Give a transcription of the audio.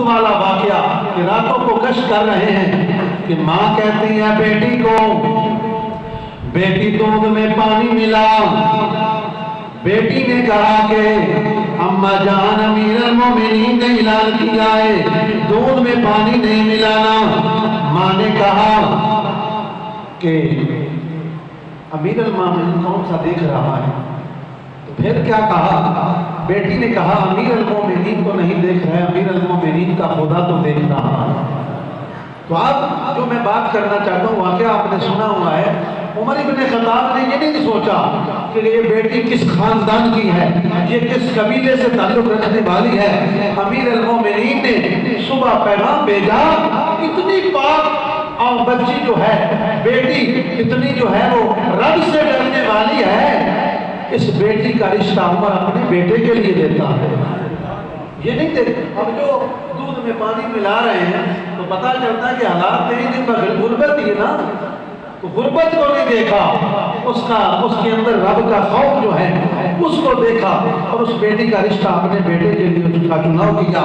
والا واقعہ کہ راتوں کو گشت کر رہے ہیں کہ ماں کہتی ہے بیٹی کو، بیٹی دودھ میں پانی ملا۔ بیٹی نے کہا کہ اماں جان امیر المومنین نے اعلان کیا ہے دودھ میں پانی نہیں ملانا۔ ماں نے کہا کہ امیر المومنین کون سا دیکھ رہا ہے؟ تو پھر کیا کہا؟ بیٹی نے کہا امیر المومنین کو نہیں دیکھ رہا ہے، امیر المومنین کا خدا تو دیکھ رہا ہے۔ تو اب جو میں بات کرنا چاہتا ہوں واقعہ آپ نے سنا ہوا ہے، عمر ابن خطاب نے یہ نہیں سوچا کہ یہ بیٹی کس خاندان کی ہے، یہ کس قبیلے سے تعلق رکھنے والی ہے۔ امیر المومنین نے صبح پیغام بھیجا، اتنی پاک اور بچی جو ہے، بیٹی اتنی جو ہے وہ رب سے ڈرنے والی ہے، اس بیٹی کا رشتہ عمر اپنے بیٹے کے لیے دیتا ہے۔ یہ نہیں دیکھتا، اب جو دودھ میں پانی ملا رہے ہیں تو پتہ چلتا ہے کہ حالات نہیں دن پر غربت ہی ہے نا، تو غربت کو نہیں دیکھا، اس کے اندر رب کا خوف جو ہے اس کو دیکھا اور اس بیٹی کا رشتہ اپنے بیٹے کے لیے اس کا چناؤ کیا۔